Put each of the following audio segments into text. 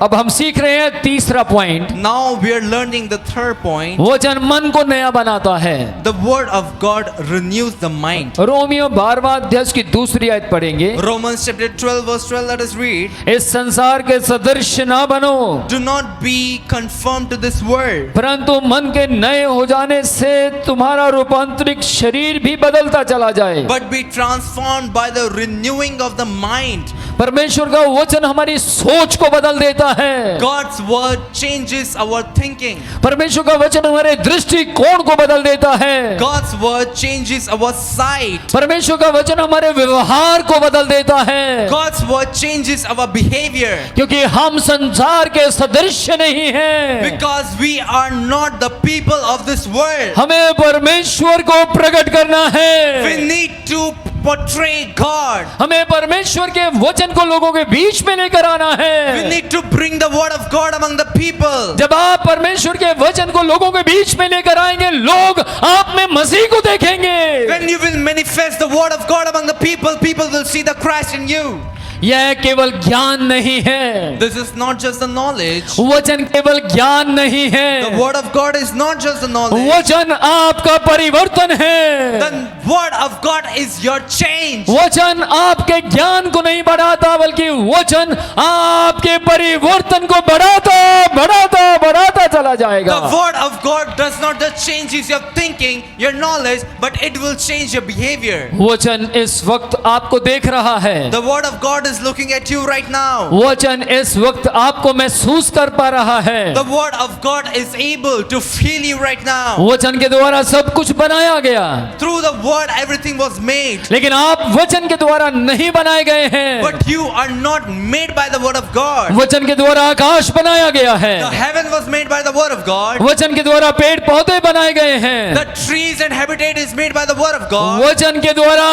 अब हम सीख रहे हैं तीसरा point. Now we are learning the third point. वचन मन को नया बनाता है। The word of God renews the mind. रोमियो 12वां अध्याय की दूसरी आयत पढ़ेंगे। Romans chapter 12 verse 12, let us read. इस संसार के सदृश ना बनो, Do not be conformed to this world, परंतु मन के नए हो जाने से तुम्हारा रूपांतरिक शरीर भी बदलता चला जाए। but be transformed by the renewing of the mind. परमेश्वर का वचन हमारी सोच को बदल देता है। God's word changes our thinking. परमेश्वर का वचन हमारे दृष्टिकोण को बदल देता है। God's word changes our sight. परमेश्वर का वचन हमारे व्यवहार को बदल देता है। God's word changes our behavior. क्योंकि हम संसार के सदृश्य नहीं हैं। Because we are not the people of this world. हमें परमेश्वर को प्रकट करना है। We need to portray God. हमें परमेश्वर के वचन को लोगों के बीच में लेकर आना We है। need to bring the word of God among the people. जब आप परमेश्वर के वचन को लोगों के बीच में लेकर आएंगे, लोग आप में मसीह को देखेंगे। When you will manifest the word of God among the people, people will see the Christ in you. यह केवल ज्ञान नहीं है। This is not just the knowledge. वचन केवल ज्ञान नहीं The है। word of God is not just the knowledge. वचन आपका परिवर्तन है। The word of God is your change. वचन आपके ज्ञान को नहीं बढ़ाता, बल्कि वचन आपके परिवर्तन को बढ़ाता बढ़ाता बढ़ाता चला जाएगा। The word of God does not just change your thinking, your knowledge, but it will change your behavior. वचन इस वक्त आपको देख रहा है। The word of God is looking at you right now. वचन इस वक्त आपको महसूस कर पा रहा है। The word of God is able to feel you right now. वचन के द्वारा सब कुछ बनाया गया, Through the word everything was made. लेकिन आप वचन के द्वारा नहीं बनाए गए हैं। But you are not made by the word of God. वचन के द्वारा आकाश बनाया गया है। The heaven was made by the word of God. वचन के द्वारा पेड़ पौधे बनाए गए हैं। The trees and habitat is made by the word of God. वचन के द्वारा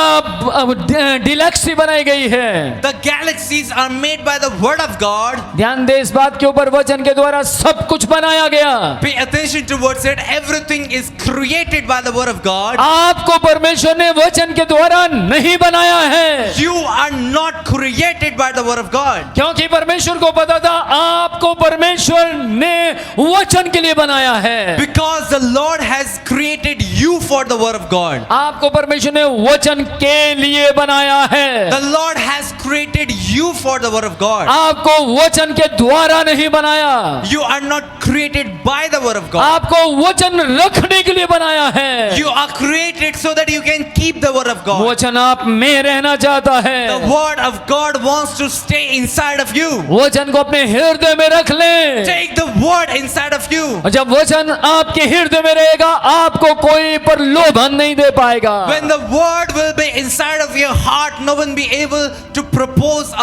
गैलेक्सी बनाई गई है। The galaxies are made by the word of God. ध्यान दे इस बात के ऊपर, वचन के द्वारा सब कुछ बनाया गया। Pay attention towards it. Everything is created by the word of God. आपको परमेश्वर ने वचन के द्वारा नहीं बनाया है, You are not created by the word of God. क्योंकि परमेश्वर को पता था आपको परमेश्वर ने वचन के लिए बनाया है। Because the Lord has created you for the word of God. आपको परमेश्वर ने वचन के लिए बनाया है। The Lord has created you for the word of God. आपको वचन के द्वारा नहीं बनाया, You are not created by the word of God. आपको वचन रखने के लिए बनाया है। You are created so that you can keep the word of God. वचन आप में रहना चाहता है। The word of God wants to stay inside of you. वचन को अपने हृदय में रख ले। Take the word inside of you. और जब वचन आपके हृदय में रहेगा, आपको कोई प्रलोभन नहीं दे पाएगा। When the word will be inside of your heart, no one be able to propose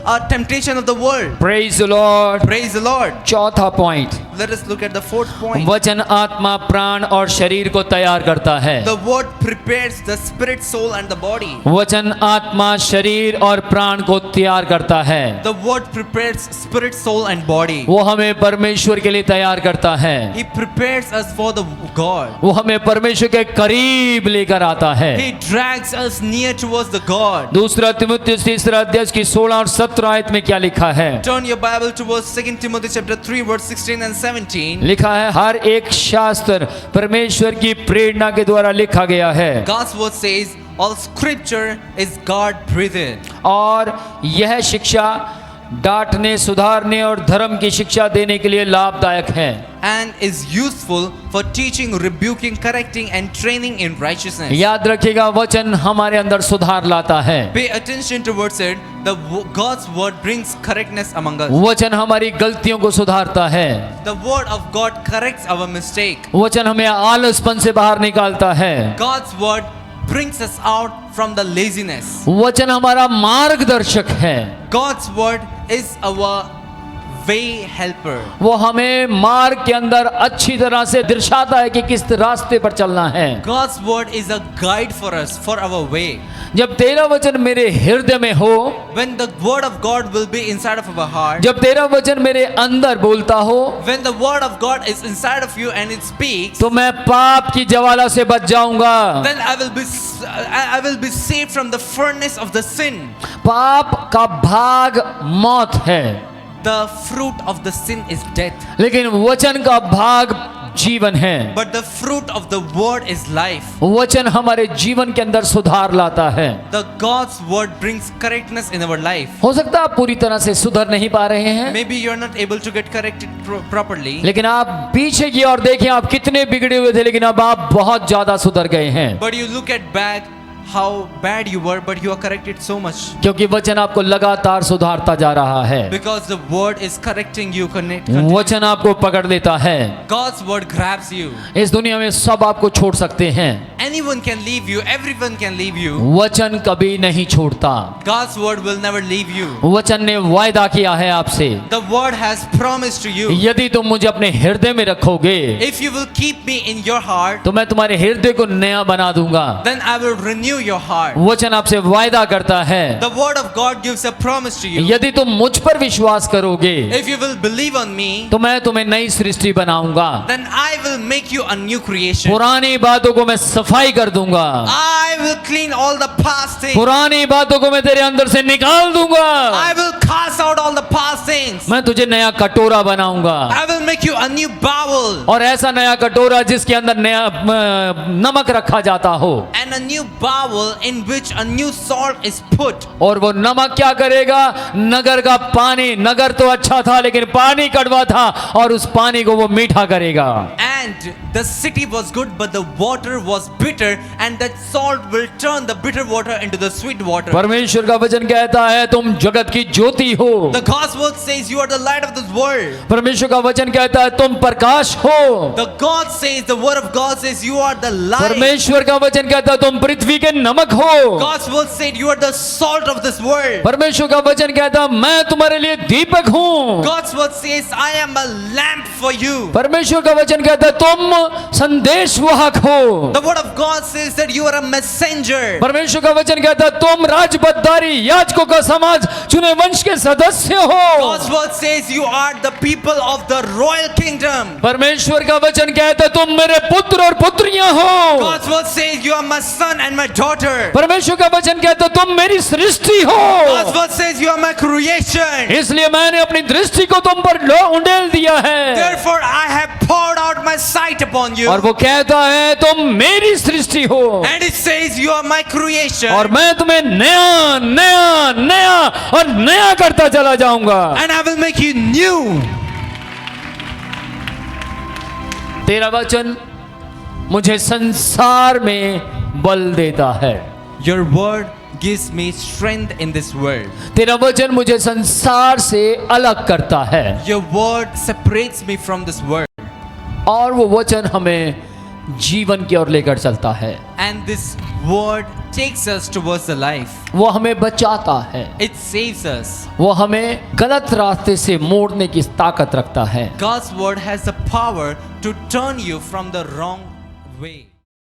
a temptation of the world. Praise the Lord। Praise the Lord. चौथा point, Let us look at the fourth point. वचन आत्मा, प्राण और शरीर को तैयार करता है। The word prepares the spirit, soul and the body. वचन आत्मा, शरीर और प्राण को तैयार करता है। The word prepares spirit, soul and body. वो हमें परमेश्वर के लिए तैयार करता है। He prepares us for the God. वो हमें परमेश्वर के करीब लेकर आता है। He drags us near towards the God. दूसरा तिमुथियुस तीसरा अध्याय की 16 और 17 आयत में क्या लिखा है? Turn your Bible towards 2 Timothy chapter 3 verse 16 and 17. लिखा है, हर एक शास्त्र परमेश्वर की प्रेरणा के द्वारा लिखा गया है God's word says all scripture is God breathed. और यह शिक्षा डांटने, सुधारने और धर्म की शिक्षा देने के लिए लाभदायक है। And is useful for teaching, rebuking, correcting and training in righteousness. याद रखिएगा, वचन हमारे अंदर सुधार लाता है। Pay attention towards it. God's word brings correctness among us. वचन हमारी गलतियों को सुधारता है। The word of God corrects our mistake. वचन हमें आलसपन से बाहर निकालता है। God's word brings us out from the laziness. वचन हमारा मार्गदर्शक है। God's word is our way helper. वो हमें मार्ग के अंदर अच्छी तरह से दर्शाता है कि किस रास्ते पर चलना है। God's word is a guide for us, for our way. जब तेरा वचन मेरे हृदय में हो, When the word of God will be inside of our heart, जब तेरा वचन मेरे अंदर बोलता हो, when the word of God is inside of you and it speaks, तो मैं पाप की ज्वाला से बच जाऊंगा। then I will be saved from the furnace of the sin. पाप का भाग मौत है, The fruit of the sin is death, लेकिन वचन का भाग जीवन है। but the fruit of the word is life. वचन हमारे जीवन के अंदर सुधार लाता है। The God's word brings correctness in our life. हो सकता है आप पूरी तरह से सुधर नहीं पा रहे हैं, Maybe you're not able to get corrected properly, लेकिन आप पीछे की ओर देखें, आप कितने बिगड़े हुए थे, लेकिन अब आप बहुत ज्यादा सुधर गए हैं। but you look at back how bad you were, but you are corrected so much क्योंकि वचन आपको लगातार सुधारता जा रहा है। because the word is correcting you. वचन आपको पकड़ लेता है। God's word grabs you. इस दुनिया में सब आपको छोड़ सकते हैं, Anyone can leave you, everyone can leave you. वचन कभी नहीं छोड़ता। God's word will never leave you. वचन ने वायदा किया है आपसे, The word has promised to you, यदि तुम मुझे अपने हृदय में रखोगे if you will keep me in your heart, तो मैं तुम्हारे हृदय को नया बना दूंगा। then I will renew your heart. वचन आपसे वायदा करता है, The word of God gives a promise to you. यदि तुम मुझ पर विश्वास करोगे If you will believe on me, तो मैं तुम्हें नई सृष्टि बनाऊंगा। then I will make you a new creation. पुरानी बातों को मैं सफाई कर दूंगा, I will clean all the past things. पुरानी बातों को मैं तेरे अंदर से निकाल दूंगा। I will cast out all the past things. मैं तुझे नया कटोरा बनाऊंगा, I will make you a new bowl और ऐसा नया कटोरा जिसके अंदर नया नमक रखा जाता हो, and a new bowl in which a new salt is put. और वो नमक क्या करेगा? नगर का पानी, नगर तो अच्छा था लेकिन पानी कड़वा था, और उस पानी को वो मीठा करेगा। And the city was good, but the water was bitter, and that salt will turn the bitter water into the sweet water. परमेश्वर का वचन कहता है तुम जगत की ज्योति हो। The gospel says you are the light of this world. परमेश्वर का वचन कहता है तुम प्रकाश हो। The God says, the word of God says you are the light. परमेश्वर का वचन कहता है तुम पृथ्वी के नमक हो। Gospel said you are the salt of this world. परमेश्वर का वचन कहता है मैं तुम्हारे लिए दीपक हूँ। God's word says I am a lamp for you. परमेश्वर का वचन कहता है तुम संदेशवाहक हो। The word of God says that you are a messenger. परमेश्वर का वचन कहता है तुम राजपदारी याजकों का समाज चुने वंश के सदस्य हो। God's word says you are the people of the royal kingdom. परमेश्वर का वचन कहता है तुम मेरे पुत्र और पुत्रियां हो। God's word says you are my son and my daughter. परमेश्वर का वचन कहता है तुम मेरी सृष्टि हो। God's word says you are my creation. इसलिए मैंने अपनी दृष्टि को तुम पर उंडेल दिया है। Therefore I have poured out my sight upon you. और वो कहता है तुम मेरी सृष्टि हो, And it says you are my creation. और मैं तुम्हें नया नया नया और नया करता चला जाऊंगा। And I will make you new. तेरा वचन मुझे संसार में बल देता है। Your word gives me strength in this world. तेरा वचन मुझे संसार से अलग करता है, Your word separates me from this world. और वो वचन हमें जीवन की ओर लेकर चलता है। And this word takes us towards the life. वो हमें बचाता है, It saves us. वो हमें गलत रास्ते से मोड़ने की ताकत रखता है। God's word has the power to turn you from the wrong way.